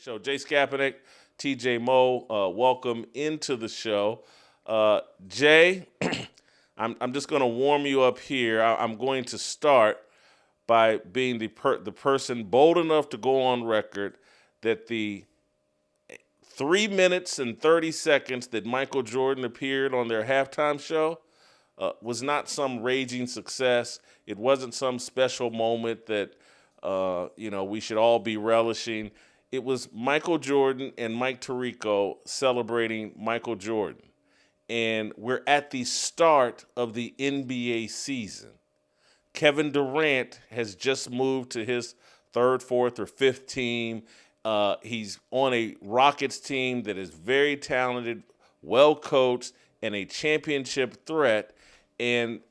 Show. Jay Skapanek, TJ Moe, welcome into the show. Jay, I'm just going to warm you up here. I'm going to start by being the person bold enough to go on record that the 3 minutes and 30 seconds that Michael Jordan appeared on their halftime show was not some raging success. It wasn't some special moment that we should all be relishing. It was Michael Jordan and Mike Tirico celebrating Michael Jordan. And we're at the start of the NBA season. Kevin Durant has just moved to his third, fourth, or fifth team. He's on a Rockets team that is very talented, well coached, and a championship threat. And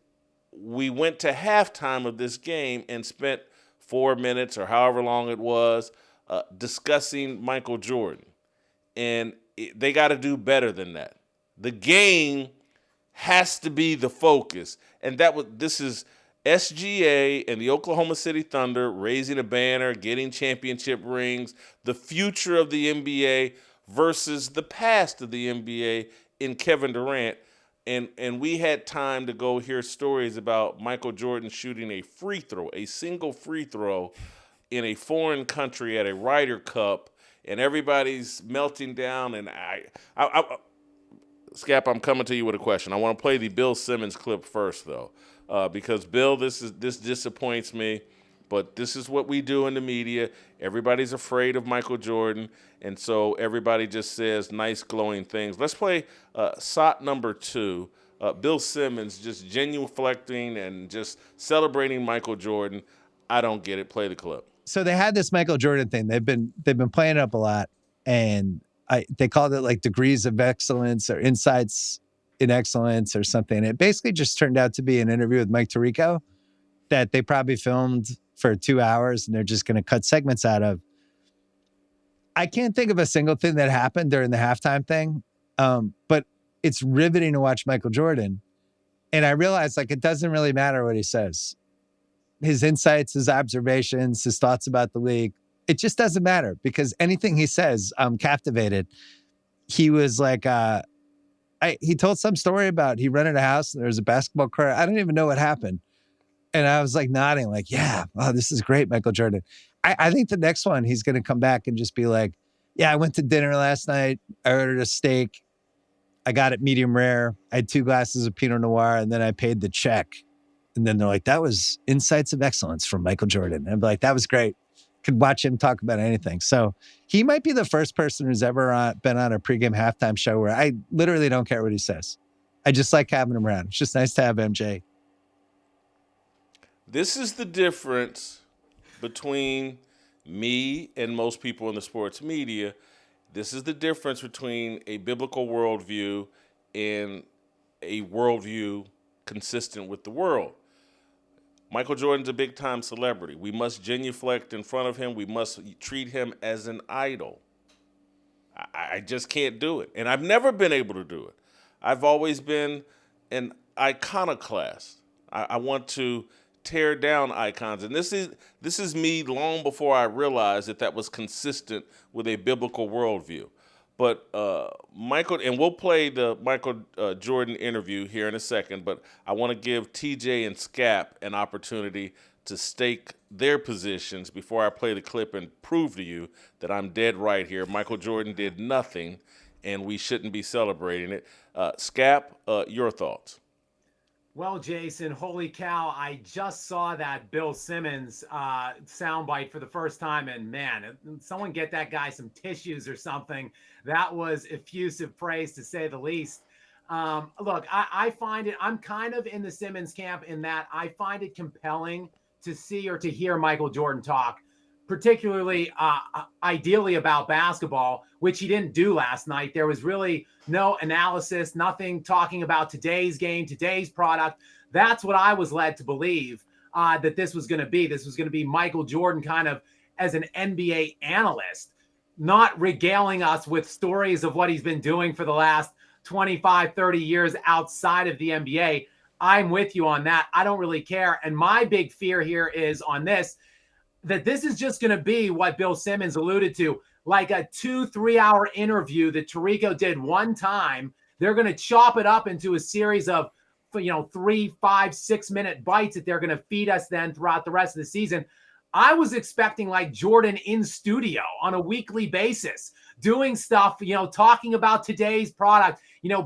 we went to halftime of this game and spent 4 minutes or however long it was discussing Michael Jordan. And they got to do better than that. The game has to be the focus. And this is SGA and the Oklahoma City Thunder raising a banner, getting championship rings, the future of the NBA versus the past of the NBA in Kevin Durant. And we had time to go hear stories about Michael Jordan shooting a free throw, a single free throw in a foreign country at a Ryder Cup, and everybody's melting down. And Scap, I'm coming to you with a question. I want to play the Bill Simmons clip first, though, because Bill, this disappoints me, but this is what we do in the media. Everybody's afraid of Michael Jordan, and so everybody just says nice, glowing things. Let's play SOT number 2. Bill Simmons just genuflecting and just celebrating Michael Jordan. I don't get it. Play the clip. So they had this Michael Jordan thing. They've been playing it up a lot, and they called it like degrees of excellence or insights in excellence or something. It basically just turned out to be an interview with Mike Tirico that they probably filmed for 2 hours, and they're just going to cut segments out of. I can't think of a single thing that happened during the halftime thing, but it's riveting to watch Michael Jordan. And I realized it doesn't really matter what he says. His insights, his observations, his thoughts about the league, it just doesn't matter because anything he says, I'm captivated. He was like, he told some story about he rented a house and there was a basketball court. I don't even know what happened. And I was nodding yeah, oh, this is great, Michael Jordan. I think the next one, he's going to come back and just be like, yeah, I went to dinner last night. I ordered a steak. I got it medium rare. I had 2 glasses of Pinot Noir and then I paid the check. And then they're like, that was insights of excellence from Michael Jordan. And I'd be like, that was great. Could watch him talk about anything. So he might be the first person who's ever been on a pregame halftime show where I literally don't care what he says. I just like having him around. It's just nice to have MJ. This is the difference between me and most people in the sports media. This is the difference between a biblical worldview and a worldview consistent with the world. Michael Jordan's a big-time celebrity. We must genuflect in front of him. We must treat him as an idol. I just can't do it. And I've never been able to do it. I've always been an iconoclast. I want to tear down icons. And this is me long before I realized that was consistent with a biblical worldview. But Michael, and we'll play the Michael Jordan interview here in a second, but I want to give TJ and Scap an opportunity to stake their positions before I play the clip and prove to you that I'm dead right here. Michael Jordan did nothing, and we shouldn't be celebrating it. Scap, your thoughts? Well, Jason, holy cow, I just saw that Bill Simmons soundbite for the first time, and man, someone get that guy some tissues or something. That was effusive praise, to say the least. Look, I find it, I'm kind of in the Simmons camp in that I find it compelling to see or to hear Michael Jordan talk, particularly ideally about basketball, which he didn't do last night. There was really no analysis, nothing talking about today's game, today's product. That's what I was led to believe that this was going to be. This was going to be Michael Jordan kind of as an NBA analyst, not regaling us with stories of what he's been doing for the last 25, 30 years outside of the NBA. I'm with you on that. I don't really care. And my big fear here is on this, that this is just going to be what Bill Simmons alluded to, like a 2-3 hour interview that Tirico did one time. They're going to chop it up into a series of 3, 5, 6 minute bites that they're going to feed us then throughout the rest of the season. I was expecting like Jordan in studio on a weekly basis, doing stuff, talking about today's product,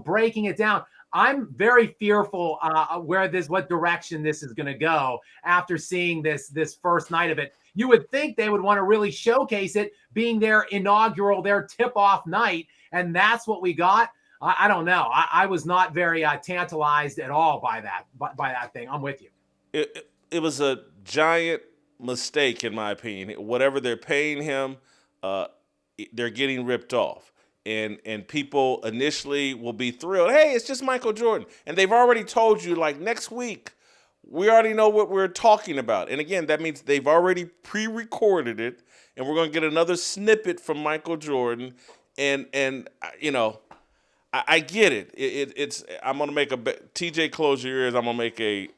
breaking it down. I'm very fearful what direction this is going to go after seeing this first night of it. You would think they would want to really showcase it being their tip-off night, and that's what we got. I don't know. I was not very tantalized at all by that thing. I'm with you. It was a giant mistake, in my opinion. Whatever they're paying him, they're getting ripped off. And people initially will be thrilled. Hey, it's just Michael Jordan. And they've already told you, like, next week, we already know what we're talking about. And again, that means they've already pre-recorded it, and we're going to get another snippet from Michael Jordan. And I get it. It's I'm going to make TJ, close your ears. I'm going to make a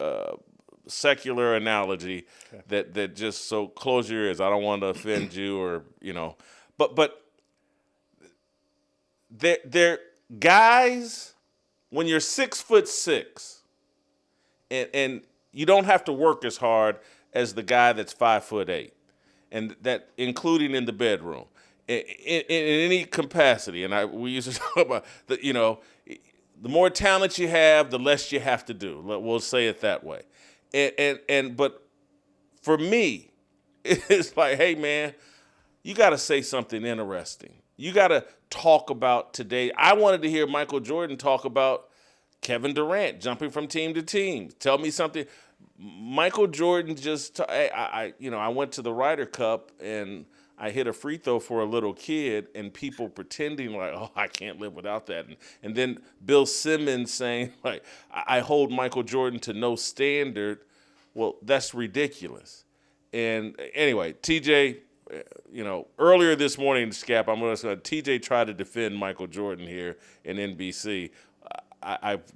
secular analogy that just, so close your ears. I don't want to offend you or, but they're guys, when you're 6'6", and you don't have to work as hard as the guy that's 5'8", and that including in the bedroom, in any capacity. And we used to talk about the more talent you have, the less you have to do. We'll say it that way. But for me, it's like, hey man, you got to say something interesting. You got to talk about today. I wanted to hear Michael Jordan talk about Kevin Durant jumping from team to team. Tell me something. Michael Jordan I went to the Ryder Cup and I hit a free throw for a little kid, and people pretending like, oh, I can't live without that. And then Bill Simmons saying, like, I hold Michael Jordan to no standard. Well, that's ridiculous. And anyway, TJ, earlier this morning, Scap, TJ tried to defend Michael Jordan here in NBC.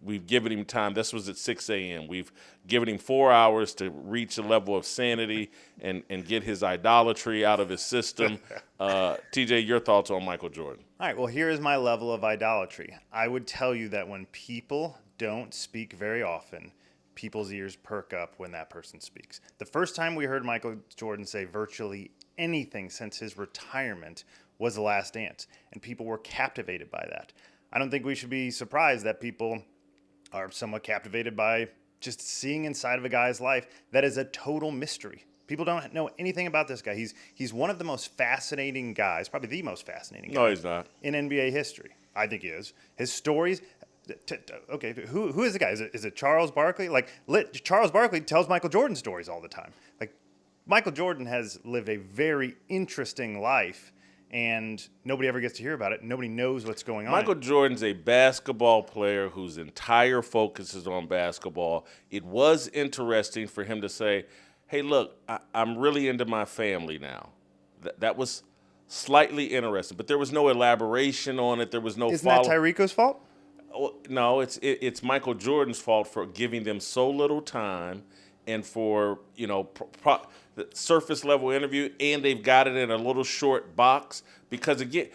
We've given him time. This was at 6 a.m. We've given him 4 hours to reach a level of sanity and get his idolatry out of his system. TJ, your thoughts on Michael Jordan? All right, well, here is my level of idolatry. I would tell you that when people don't speak very often, people's ears perk up when that person speaks. The first time we heard Michael Jordan say virtually anything since his retirement was The Last Dance, and people were captivated by that. I don't think we should be surprised that people are somewhat captivated by just seeing inside of a guy's life that is a total mystery. People don't know anything about this guy. He's one of the most fascinating guys, probably the most fascinating guy. No, he's not. In NBA history. I think he is. His stories. Okay, who is the guy? Is it Charles Barkley? Charles Barkley tells Michael Jordan stories all the time. Michael Jordan has lived a very interesting life, and nobody ever gets to hear about it. Nobody knows what's going on. Michael Jordan's a basketball player whose entire focus is on basketball. It was interesting for him to say, hey, look, I'm really into my family now. That was slightly interesting, but there was no elaboration on it. There was no Isn't that Tyreeko's fault? No, it's Michael Jordan's fault for giving them so little time and for, the surface level interview, and they've got it in a little short box. Because again,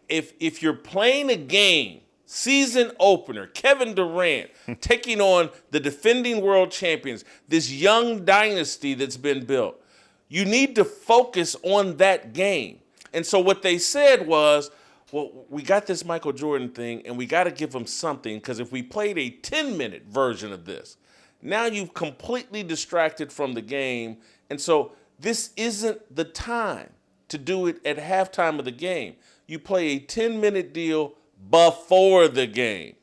if you're playing a game, season opener, Kevin Durant taking on the defending world champions, this young dynasty that's been built, you need to focus on that game. And so what they said was, well, we got this Michael Jordan thing, and we got to give him something, because if we played a 10-minute version of this, now you've completely distracted from the game. And so this isn't the time to do it at halftime of the game. You play a 10-minute deal before the game.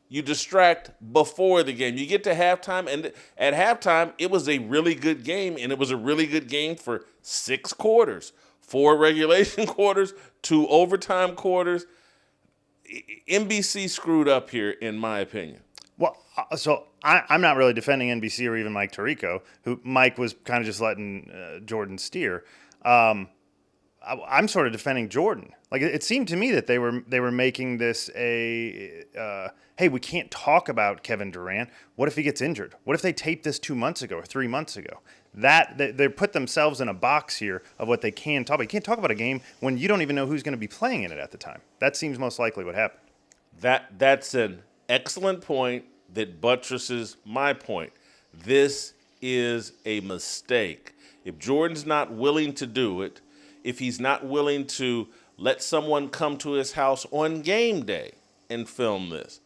You distract before the game. You get to halftime, and at halftime, it was a really good game, and it was a really good game for 6 quarters. 4 regulation quarters, 2 overtime quarters. NBC screwed up here, in my opinion. Well, so I'm not really defending NBC or even Mike Tirico, who Mike was kind of just letting Jordan steer. I'm sort of defending Jordan. It seemed to me that they were making this hey, we can't talk about Kevin Durant. What if he gets injured? What if they taped this 2 months ago or 3 months ago? They put themselves in a box here of what they can talk about. You can't talk about a game when you don't even know who's going to be playing in it at the time. That seems most likely what happened. That's an excellent point that buttresses my point. This is a mistake. If Jordan's not willing to do it, if he's not willing to let someone come to his house on game day and film this,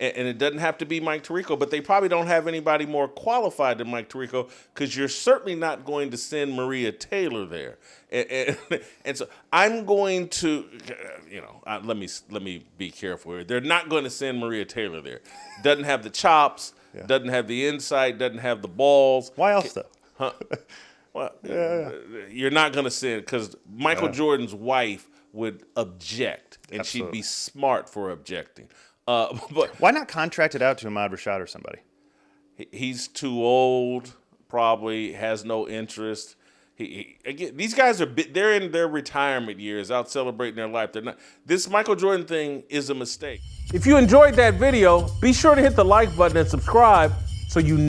and it doesn't have to be Mike Tirico, but they probably don't have anybody more qualified than Mike Tirico, because you're certainly not going to send Maria Taylor there. And so I'm going to, let me be careful here. They're not going to send Maria Taylor there. Doesn't have the chops, doesn't have the insight, doesn't have the balls. Why else though? Huh? Well, you're not going to send, because Michael Jordan's wife would object, and Absolutely. she'd be smart for objecting. But Why not contract it out to Ahmad Rashad or somebody? he's too old, probably has no interest. Again, these guys they're in their retirement years, out celebrating their life. They're not. This Michael Jordan thing is a mistake. If you enjoyed that video, be sure to hit the like button and subscribe so you